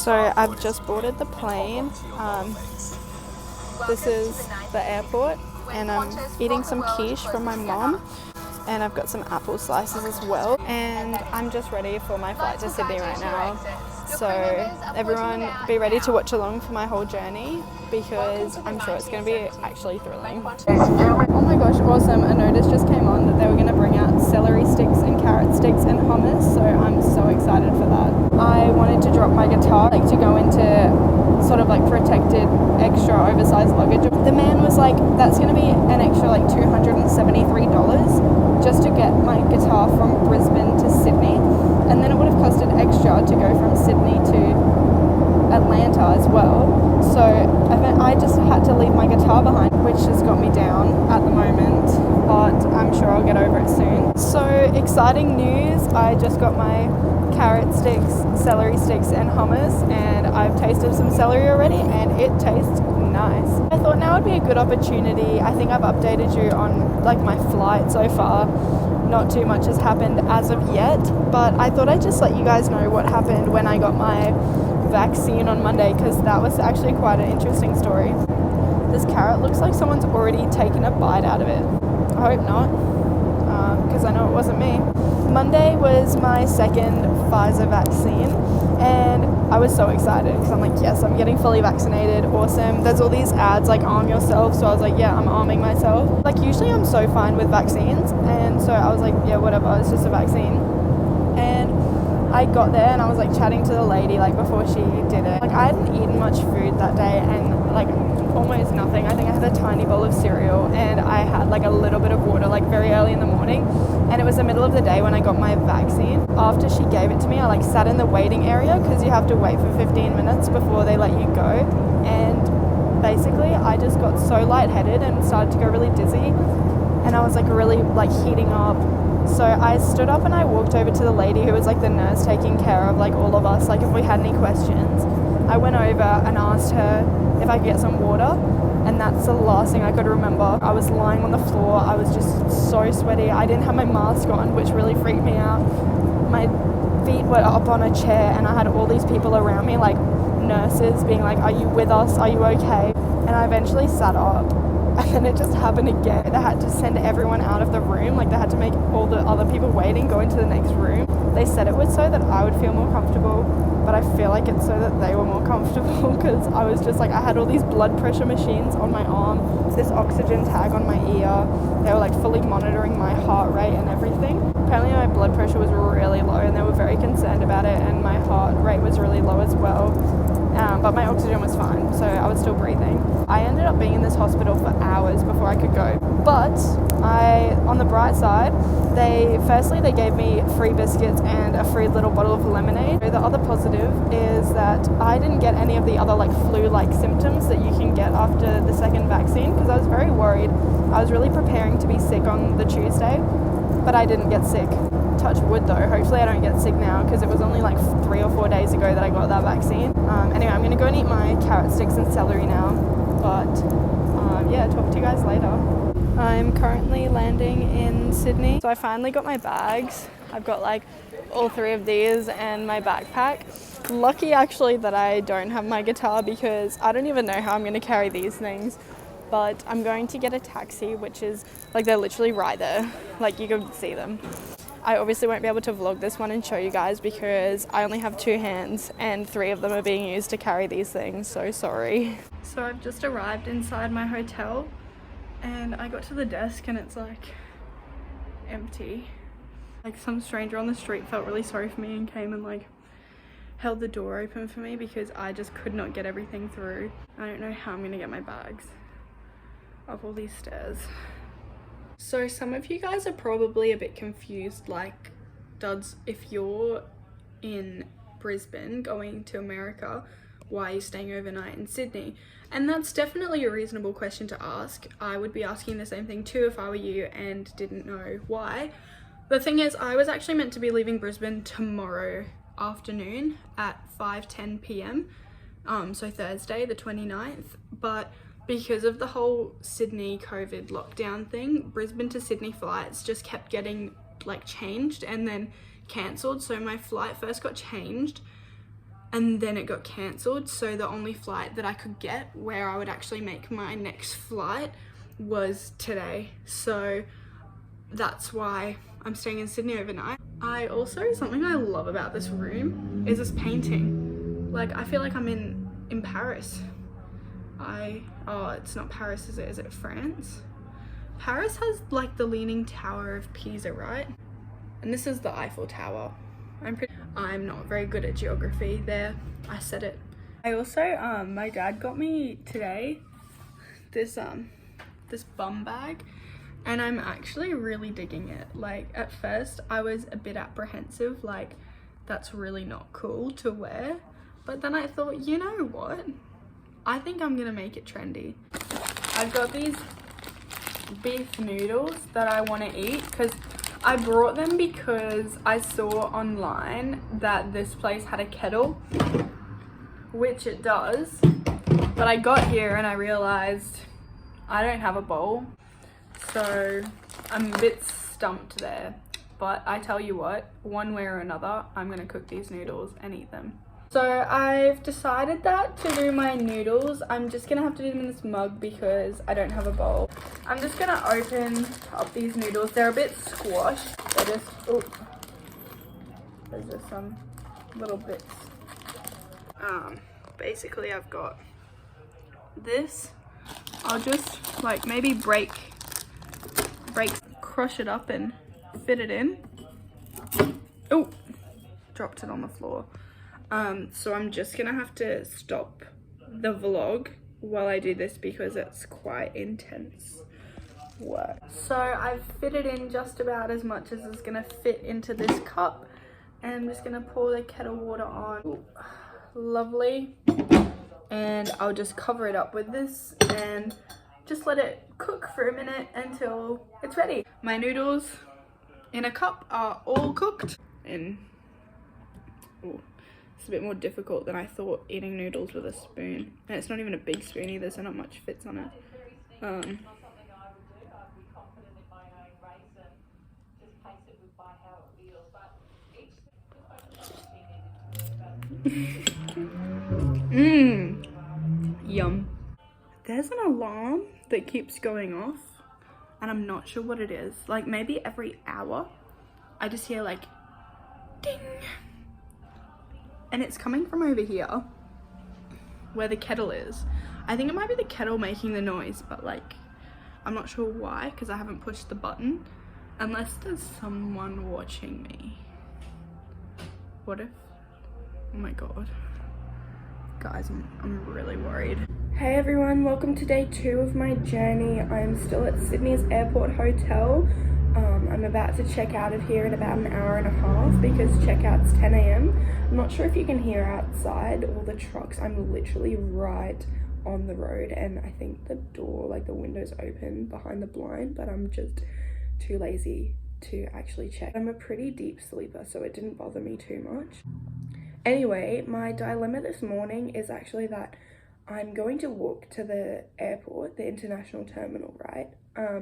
So I've just boarded the plane. This is the airport, and I'm eating some quiche from my mom, and I've got some apple slices as well, and I'm just ready for my flight to Sydney right now. So everyone be ready to watch along for my whole journey, because I'm sure it's going to be actually thrilling. Oh my gosh, awesome. A notice just came on that they were going to bring out celery sticks and carrot sticks and hummus, so I'm so excited for that. I wanted to drop my guitar, like to go into sort of like protected extra oversized luggage. The man was like, that's going to be an extra like $273 just to get my guitar from Brisbane to Sydney, and then it would have costed extra to go from Sydney to Atlanta as well. So I just had to leave my guitar behind, which has got me down at the moment, but I'm sure I'll get over it soon. So exciting news, I just got my carrot sticks, celery sticks and hummus, and I've tasted some celery already and it tastes nice. I thought now would be a good opportunity. I think I've updated you on like my flight so far. Not too much has happened as of yet, but I thought I'd just let you guys know what happened when I got my vaccine on Monday, because that was actually quite an interesting story. This carrot looks like someone's already taken a bite out of it. I hope not, because I know it wasn't me. Monday was my second Pfizer vaccine, and I was so excited because I'm like, yes, I'm getting fully vaccinated, awesome. There's all these ads like arm yourself, so I was like, yeah, I'm arming myself. Like usually I'm so fine with vaccines, and so I was like, yeah, whatever, it's just a vaccine. And I got there and I was like chatting to the lady like before she did it. Like I hadn't eaten much food that day, and like almost nothing. I think I had a tiny bowl of cereal and I had like a little bit of water like very early in the morning, and it was the middle of the day when I got my vaccine. After she gave it to me, I like sat in the waiting area because you have to wait for 15 minutes before they let you go, and basically I just got so lightheaded and started to go really dizzy, and I was like really like heating up. So I stood up and I walked over to the lady who was like the nurse taking care of like all of us, like if we had any questions. I went over and asked her if I could get some water, and that's the last thing I could remember. I was lying on the floor, I was just so sweaty. I didn't have my mask on, which really freaked me out. My feet were up on a chair and I had all these people around me, like nurses being like, are you with us, are you okay? And I eventually sat up. And then it just happened again. They had to send everyone out of the room. Like they had to make all the other people waiting go into the next room. They said it was so that I would feel more comfortable, but I feel like it's so that they were more comfortable, because I was just like, I had all these blood pressure machines on my arm, this oxygen tag on my ear. They were like fully monitoring my heart rate and everything. Apparently my blood pressure was really low and they were very concerned about it, and my heart rate was really low as well. But my oxygen was fine, so I was still breathing. I ended up being in this hospital for hours before I could go. But on the bright side, they gave me free biscuits and a free little bottle of lemonade. The other positive is that I didn't get any of the other like flu-like symptoms that you can get after the second vaccine, because I was very worried. I was really preparing to be sick on the Tuesday, but I didn't get sick. Touch wood though, hopefully I don't get sick now, because it was only like 3 or 4 days ago that I got that vaccine. Anyway, I'm going to go and eat my carrot sticks and celery now, but yeah, talk to you guys later. I'm currently landing in Sydney, so I finally got my bags. I've got like all 3 of these and my backpack. Lucky actually that I don't have my guitar, because I don't even know how I'm going to carry these things. But I'm going to get a taxi, which is like, they're literally right there, like you can see them. I obviously won't be able to vlog this one and show you guys because I only have 2 hands and 3 of them are being used to carry these things, so sorry. So I've just arrived inside my hotel and I got to the desk and it's like empty. Like some stranger on the street felt really sorry for me and came and like held the door open for me because I just could not get everything through. I don't know how I'm gonna get my bags up all these stairs. So some of you guys are probably a bit confused, like, duds, if you're in Brisbane going to America, why are you staying overnight in Sydney? And that's definitely a reasonable question to ask. I would be asking the same thing too if I were you and didn't know why. The thing is, I was actually meant to be leaving Brisbane tomorrow afternoon at 5:10 p.m. So Thursday the 29th, but because of the whole Sydney COVID lockdown thing, Brisbane to Sydney flights just kept getting like changed and then cancelled. So my flight first got changed and then it got cancelled, so the only flight that I could get where I would actually make my next flight was today. So that's why I'm staying in Sydney overnight. Something I love about this room is this painting. Like, I feel like I'm in Paris. Oh, it's not Paris, is it? Is it France? Paris has like the Leaning Tower of Pisa, right? And this is the Eiffel Tower. I'm not very good at geography there. I said it. I also, my dad got me today this bum bag, and I'm actually really digging it. Like, at first I was a bit apprehensive, like that's really not cool to wear, but then I thought, you know what? I think I'm gonna make it trendy. I've got these beef noodles that I want to eat because I brought them because I saw online that this place had a kettle, which it does, but I got here and I realized I don't have a bowl, so I'm a bit stumped there. But I tell you what, one way or another, I'm gonna cook these noodles and eat them. So I've decided that to do my noodles, I'm just gonna have to do them in this mug because I don't have a bowl. I'm just gonna open up these noodles. They're a bit squashed. They're just, oh, there's just some little bits. Basically I've got this. I'll just like maybe crush it up and fit it in. Oh, dropped it on the floor. So I'm just gonna have to stop the vlog while I do this because it's quite intense work. So I've fitted in just about as much as is gonna fit into this cup, and I'm just gonna pour the kettle water on. Ooh, lovely. And I'll just cover it up with this and just let it cook for a minute until it's ready. My noodles in a cup are all cooked, and ooh, it's a bit more difficult than I thought eating noodles with a spoon. And it's not even a big spoon either, so not much fits on it. Yum. There's an alarm that keeps going off, and I'm not sure what it is. Like, maybe every hour I just hear like ding, and it's coming from over here where the kettle is. I think it might be the kettle making the noise, but like I'm not sure why because I haven't pushed the button, unless there's someone watching me. What if, oh my god, guys, I'm really worried. Hey everyone, welcome to day 2 of my journey. I'm still at Sydney's airport hotel. I'm about to check out of here in about an hour and a half because checkout's 10 AM. I'm not sure if you can hear outside all the trucks. I'm literally right on the road, and I think the door, like the window's open behind the blind, but I'm just too lazy to actually check. I'm a pretty deep sleeper, so it didn't bother me too much. Anyway, my dilemma this morning is actually that I'm going to walk to the airport, the international terminal, right?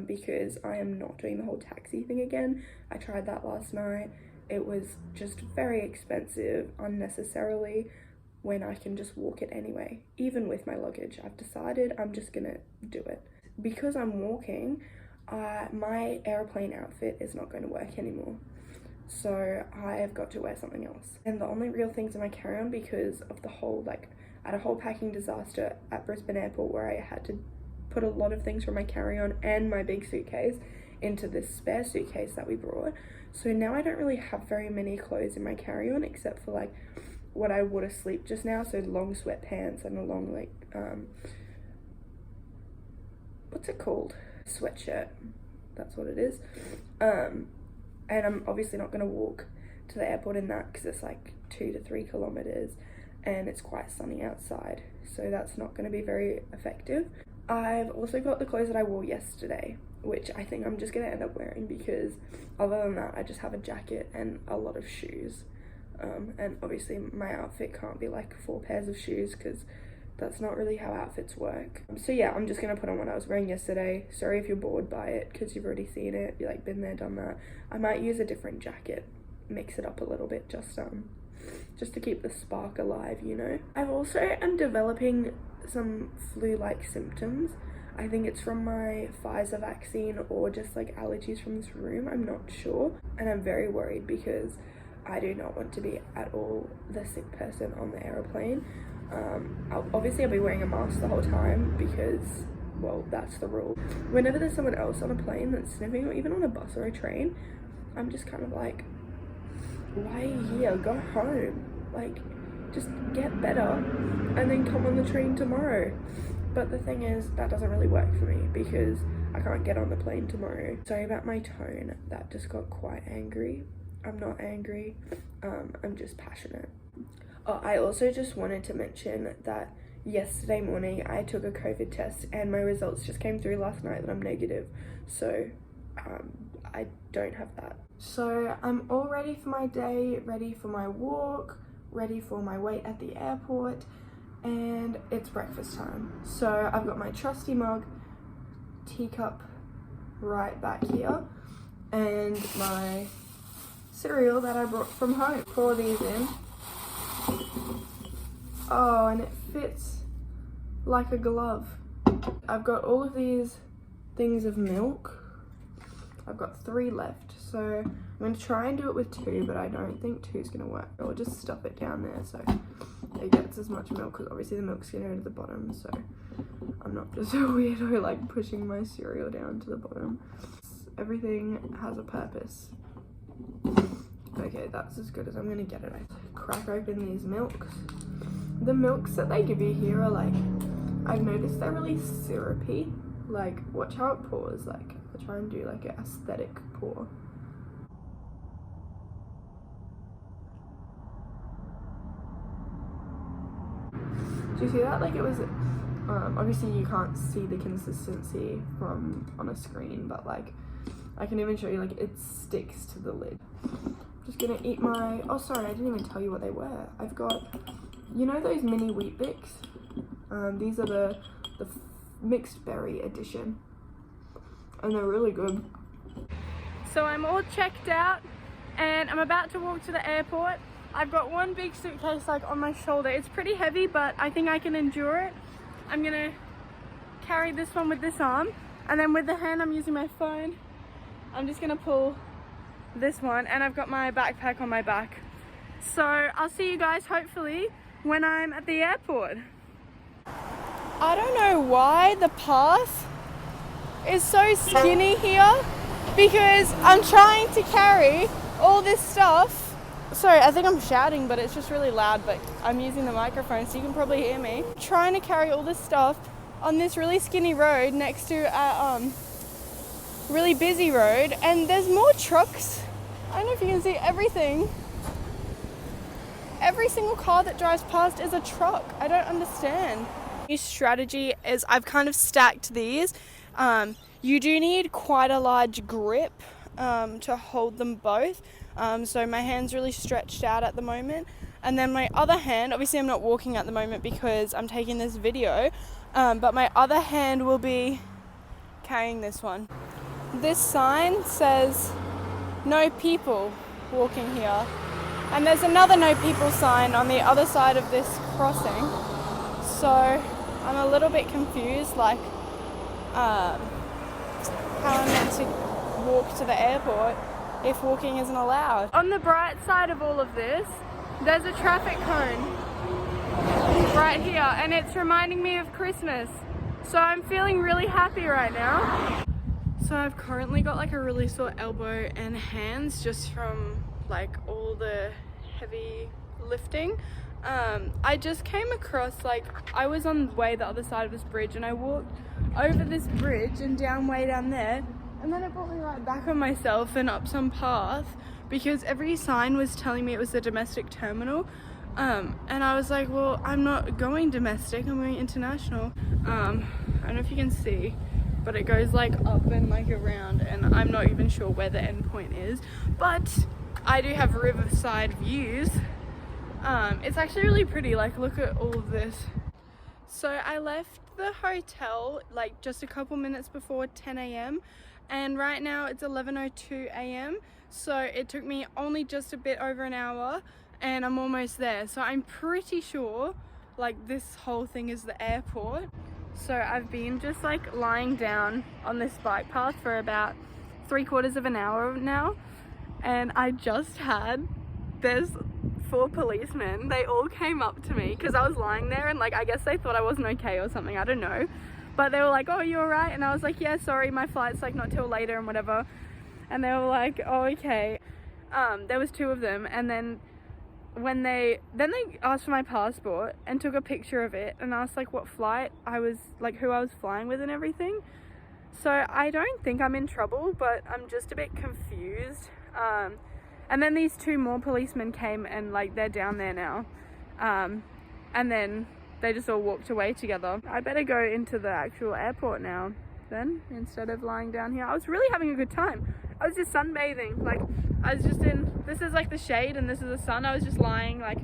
Because I am not doing the whole taxi thing again. I tried that last night. It was just very expensive unnecessarily when I can just walk it anyway. Even with my luggage, I've decided I'm just gonna do it. Because I'm walking, my airplane outfit is not going to work anymore. So I have got to wear something else. And the only real things in my carry-on, because of the whole, like, I had a whole packing disaster at Brisbane airport where I had to put a lot of things from my carry-on and my big suitcase into this spare suitcase that we brought. So now I don't really have very many clothes in my carry-on except for like what I wore to sleep just now. So long sweatpants and a long like, what's it called? Sweatshirt. That's what it is. And I'm obviously not gonna walk to the airport in that because it's like 2 to 3 kilometers and it's quite sunny outside. So that's not gonna be very effective. I've also got the clothes that I wore yesterday, which I think I'm just gonna end up wearing because other than that, I just have a jacket and a lot of shoes. And obviously my outfit can't be like 4 pairs of shoes because that's not really how outfits work. So yeah, I'm just gonna put on what I was wearing yesterday. Sorry if you're bored by it because you've already seen it, you like been there, done that. I might use a different jacket, mix it up a little bit, just just to keep the spark alive, you know. I've also am developing some flu-like symptoms. I think it's from my Pfizer vaccine or just like allergies from this room, I'm not sure. And I'm very worried because I do not want to be at all the sick person on the aeroplane. Obviously I'll be wearing a mask the whole time because, well, that's the rule. Whenever there's someone else on a plane that's sniffing, or even on a bus or a train, I'm just kind of like, why are you here? Go home. Like, just get better and then come on the train tomorrow. But the thing is, that doesn't really work for me because I can't get on the plane tomorrow. Sorry about my tone, that just got quite angry. I'm not angry, I'm just passionate. Oh, I also just wanted to mention that yesterday morning I took a COVID test and my results just came through last night that I'm negative. So I don't have that. So I'm all ready for my day, ready for my walk, ready for my wait at the airport, and it's breakfast time. So I've got my trusty mug, teacup right back here, and my cereal that I brought from home. Pour these in. Oh, and it fits like a glove. I've got all of these things of milk. I've got 3 left, so I'm going to try and do it with 2, but I don't think 2's going to work. I'll just stuff it down there so it gets as much milk, because obviously the milk's going to go to the bottom, so I'm not just a weirdo like pushing my cereal down to the bottom. Everything has a purpose. Okay, that's as good as I'm going to get it. I crack open these milks. The milks that they give you here are like, I've noticed they're really syrupy. Like, watch how it pours. Like, I try and do like an aesthetic pour. Do you see that? Like, it was, obviously you can't see the consistency from on a screen, but like, I can even show you, like, it sticks to the lid. Just gonna eat my, oh sorry, I didn't even tell you what they were. I've got, you know those mini wheat bix? These are the mixed berry edition, and they're really good. So I'm all checked out and I'm about to walk to the airport. I've got one big suitcase like on my shoulder. It's pretty heavy, but I think I can endure it. I'm gonna carry this one with this arm, and then with the hand I'm using my phone. I'm just gonna pull this one, and I've got my backpack on my back. So I'll see you guys hopefully when I'm at the airport. I don't know why the path is so skinny here, because I'm trying to carry all this stuff. Sorry, I think I'm shouting, but it's just really loud, but I'm using the microphone so you can probably hear me. I'm trying to carry all this stuff on this really skinny road next to a really busy road, and there's more trucks. I don't know if you can see everything. Every single car that drives past is a truck. I don't understand. New strategy is I've kind of stacked these. You do need quite a large grip to hold them both. So my hand's really stretched out at the moment. And then my other hand, obviously I'm not walking at the moment because I'm taking this video, but my other hand will be carrying this one. This sign says no people walking here. And there's another no people sign on the other side of this crossing. So I'm a little bit confused, like how I'm meant to walk to the airport if walking isn't allowed. On the bright side of all of this, there's a traffic cone right here, and it's reminding me of Christmas. So I'm feeling really happy right now. So I've currently got like a really sore elbow and hands just from like all the heavy lifting. I just came across, like, I was on the way the other side of this bridge, and I walked over this bridge and down way down there, and then it brought me right back on myself and up some path because every sign was telling me it was the domestic terminal, and I was like, well, I'm not going domestic, I'm going international. I don't know if you can see, but it goes like up and like around, and I'm not even sure where the end point is, but I do have riverside views. It's actually really pretty, like look at all of this. So I left the hotel like just a couple minutes before 10 a.m. and right now it's 11:02 a.m. so it took me only just a bit over an hour, and I'm almost there. So I'm pretty sure like this whole thing is the airport. So I've been just like lying down on this bike path for about 3/4 of an hour now, and I just had, there's 4 policemen. They all came up to me because I was lying there, and like I guess they thought I wasn't okay or something, I don't know, but they were like, "Oh, you alright?" And I was like, "Yeah, sorry, my flight's like not till later and whatever." And they were like, "Oh, okay." There was 2 of them, and then they asked for my passport and took a picture of it and asked like what flight I was, like who I was flying with and everything. So I don't think I'm in trouble, but I'm just a bit confused. And then these 2 more policemen came, and like they're down there now, and then they just all walked away together. I better go into the actual airport now then, instead of lying down here. I was really having a good time. I was just sunbathing, like I was just in, this is like the shade and this is the sun. I was just lying like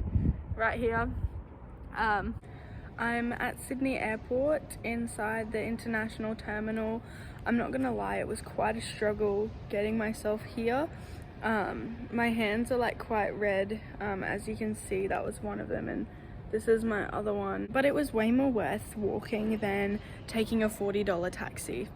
right here. I'm at Sydney Airport inside the international terminal. I'm not gonna lie, it was quite a struggle getting myself here. My hands are like quite red, as you can see. That was one of them, and this is my other one. But it was way more worth walking than taking a $40 taxi.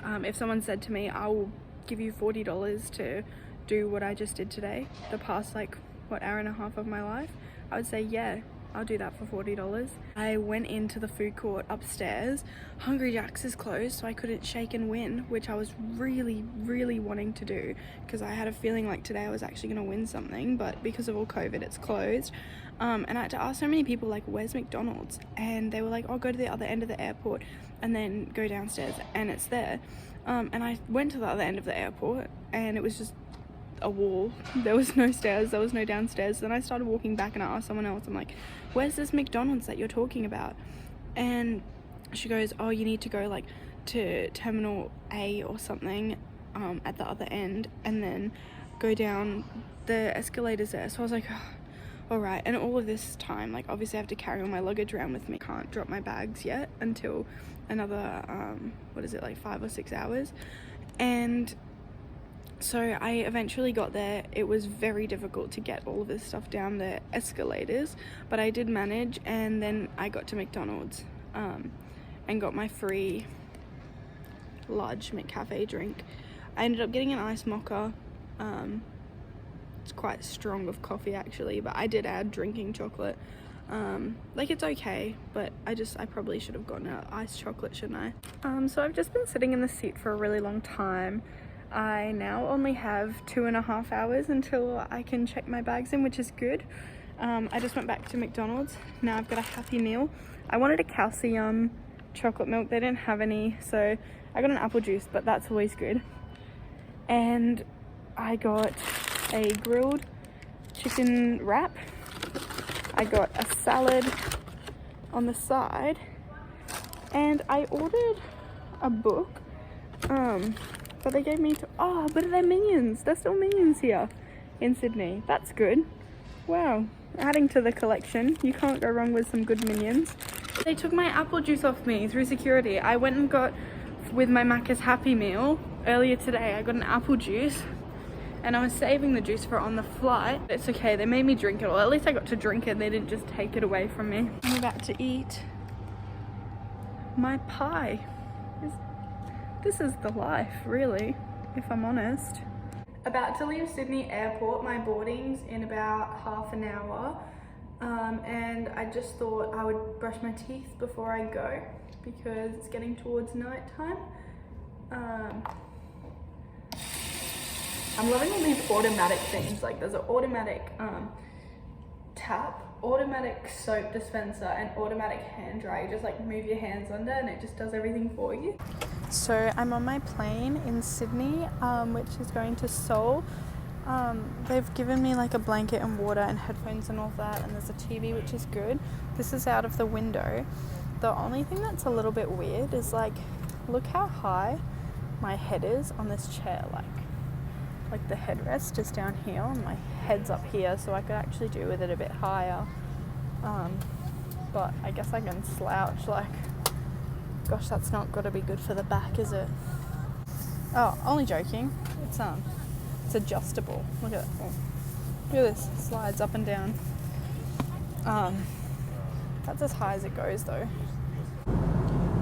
If someone said to me, "I will give you $40 to do what I just did today, the past like hour and a half of my life," I would say, yeah, I'll do that for $40. I went into the food court upstairs. Hungry Jack's is closed, so I couldn't shake and win, which I was really wanting to do because I had a feeling like today I was actually going to win something, but because of all COVID it's closed. And I had to ask so many people like, "Where's McDonald's?" And they were like, "Oh, go to the other end of the airport and then go downstairs and it's there." And I went to the other end of the airport and it was just a wall. There was no stairs, there was no downstairs. Then I started walking back and I asked someone else, I'm like, "Where's this McDonald's that you're talking about?" And she goes, "Oh, you need to go like to Terminal A or something at the other end and then go down the escalators there." So I was like, oh, all right. And all of this time, like obviously I have to carry all my luggage around with me. Can't drop my bags yet until another like 5 or 6 hours. And so I eventually got there. It was very difficult to get all of this stuff down the escalators, but I did manage, and then I got to McDonald's and got my free large McCafe drink. I ended up getting an iced mocha. It's quite strong of coffee actually, but I did add drinking chocolate. Like it's okay, but I probably should have gotten an iced chocolate, shouldn't I? So I've just been sitting in the seat for a really long time. I now only have 2.5 hours until I can check my bags in, which is good. I just went back to McDonald's. Now I've got a Happy Meal. I wanted a calcium chocolate milk. They didn't have any, so I got an apple juice, but that's always good. And I got a grilled chicken wrap. I got a salad on the side, and I ordered a book. But they gave me but they're Minions. They're still Minions here in Sydney. That's good. Wow, adding to the collection. You can't go wrong with some good Minions. They took my apple juice off me through security. I went and got, with my Macca's Happy Meal earlier today, I got an apple juice, and I was saving the juice for on the flight. It's okay, they made me drink it, or at least I got to drink it. They didn't just take it away from me. I'm about to eat my pie. This is the life, really, if I'm honest. About to leave Sydney Airport. My boarding's in about half an hour. And I just thought I would brush my teeth before I go because it's getting towards night time. I'm loving all these automatic things. Like there's an automatic tap, automatic soap dispenser, and automatic hand dryer. You just like move your hands under and it just does everything for you. So I'm on my plane in Sydney, which is going to Seoul. They've given me like a blanket and water and headphones and all that, and there's a TV, which is good. This is out of the window. The only thing that's a little bit weird is like, look how high my head is on this chair. Like the headrest is down here and my head's up here, so I could actually do with it a bit higher. But I guess I can slouch. Like, gosh, that's not got to be good for the back, is it? Oh, only joking. It's adjustable. Look at that. Oh. Look at this, slides up and down. That's as high as it goes though.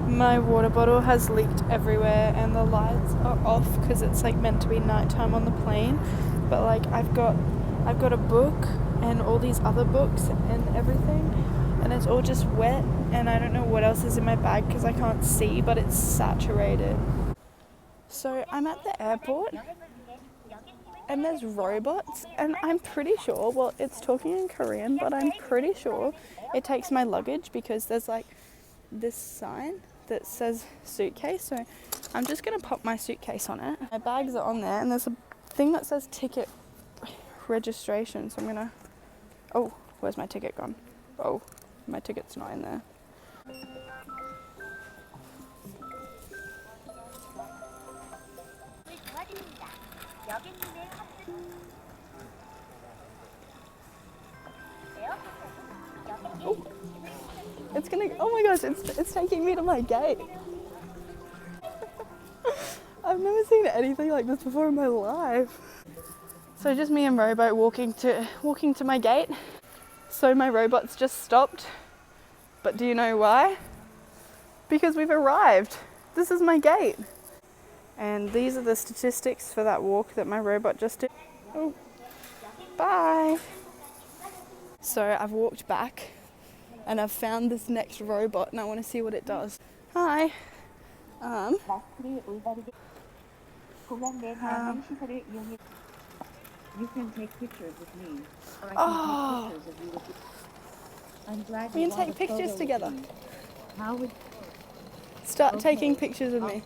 My water bottle has leaked everywhere and the lights are off because it's like meant to be nighttime on the plane. But like I've got a book and all these other books and everything, and it's all just wet, and I don't know what else is in my bag because I can't see, but it's saturated. So I'm at the airport and there's robots, and I'm pretty sure, well, it's talking in Korean, but I'm pretty sure it takes my luggage because there's like this sign that says suitcase. So I'm just gonna pop my suitcase on it. My bags are on there and there's a thing that says ticket registration, so I'm gonna, oh, where's my ticket gone? Oh, my ticket's not in there. Oh, it's gonna, oh my gosh, it's taking me to my gate. I've never seen anything like this before in my life. So just me and Robot walking to my gate. So my robot's just stopped. But do you know why? Because we've arrived. This is my gate. And these are the statistics for that walk that my robot just did. Oh, bye. So I've walked back and I've found this next robot and I want to see what it does. Hi. You can take pictures with me, or I can Oh. take pictures of you. I'm glad We you can want take a pictures photo with together. me. How would Start Okay. taking pictures with me.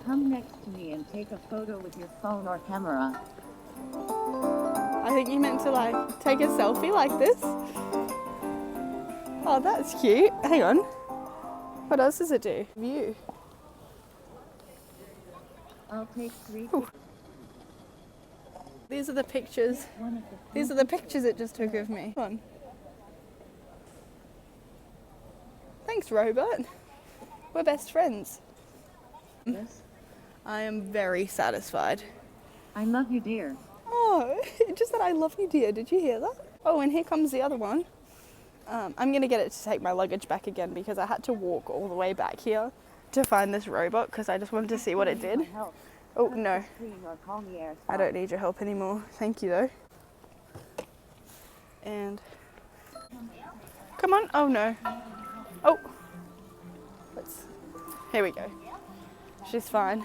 come next to me and take a photo with your phone or camera? I think you meant to like take a selfie like this. Oh, that's cute. Hang on. What else does it do? View. I'll take 3 Ooh. pictures. These are the pictures. One of the These are the pictures it just took of me. Come on. Thanks, Robot. We're best friends. Yes. I am very satisfied. I love you, dear. Oh, it just said I love you, dear. Did you hear that? Oh, and here comes the other one. I'm going to get it to take my luggage back again because I had to walk all the way back here to find this robot because I just wanted to see what it did. Oh, no. I don't need your help anymore. Thank you, though. And... come on. Oh, no. Oh. Here we go. She's fine.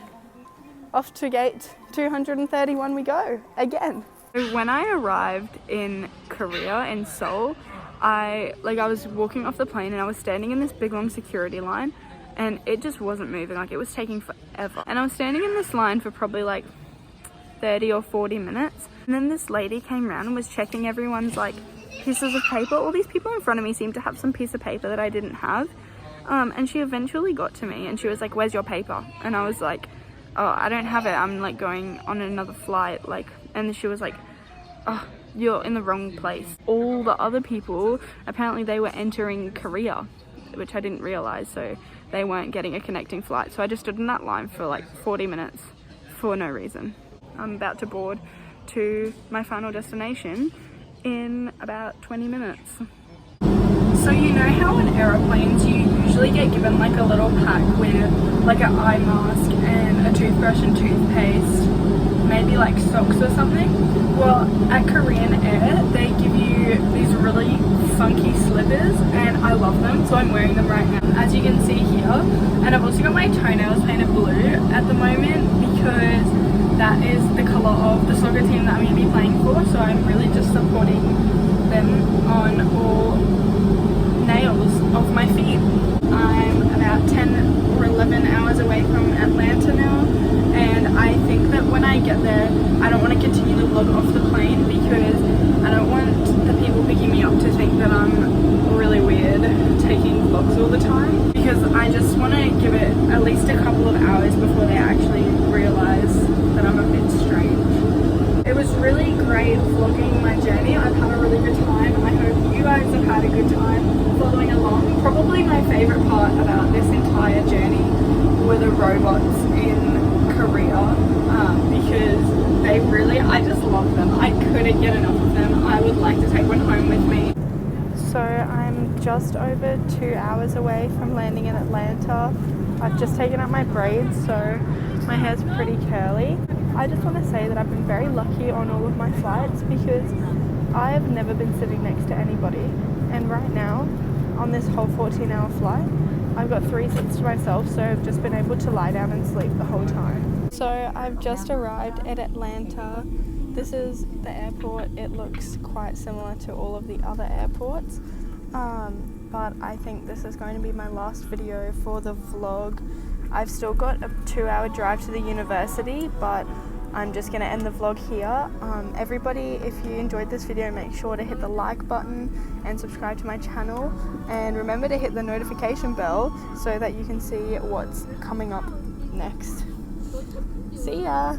Off to gate 231 we go. Again. When I arrived in Korea, in Seoul, I was walking off the plane and I was standing in this big long security line and it just wasn't moving. Like, it was taking forever. And I was standing in this line for probably like 30 or 40 minutes. And then this lady came around and was checking everyone's like pieces of paper. All these people in front of me seemed to have some piece of paper that I didn't have. And she eventually got to me and she was like, "Where's your paper?" And I was like, "Oh, I don't have it. I'm like going on another flight." Like, and she was like, "Oh, you're in the wrong place." All the other people, apparently they were entering Korea, which I didn't realize. So they weren't getting a connecting flight. So I just stood in that line for like 40 minutes for no reason. I'm about to board to my final destination in about 20 minutes. So you know how on aeroplanes you usually get given like a little pack with like an eye mask and a toothbrush and toothpaste, maybe like socks or something? Well, at Korean Air they give you these really funky slippers and I love them, so I'm wearing them right now, as you can see here. And I've also got my toenails painted blue at the moment because that is the colour of the soccer team that I'm going to be playing for, so I'm really just supporting them on all nails of my feet. I'm about 10 or 11 hours away from Atlanta now, and I think that when I get there I don't want to continue the vlog off the plane because I don't want the people picking me up to think that I'm really weird taking vlogs all the time, because I just want to give it at least a couple of hours before they actually realise that I'm a bit strange. It was really great vlogging my journey. I've had a really good time. I hope you guys have had a good time following along. Probably my favourite part about this entire journey were the robots in Korea. Rita because they really, I just love them. I couldn't get enough of them. I would like to take one home with me. So I'm just over 2 hours away from landing in Atlanta. I've just taken out my braids, so my hair's pretty curly. I just want to say that I've been very lucky on all of my flights because I've never been sitting next to anybody. And right now, on this whole 14-hour flight, I've got 3 seats to myself, so I've just been able to lie down and sleep the whole time. So I've just arrived at Atlanta. This is the airport. It looks quite similar to all of the other airports. But I think this is going to be my last video for the vlog. I've still got a 2-hour drive to the university, but I'm just going to end the vlog here. Everybody, if you enjoyed this video, make sure to hit the like button and subscribe to my channel. And remember to hit the notification bell so that you can see what's coming up next. See ya!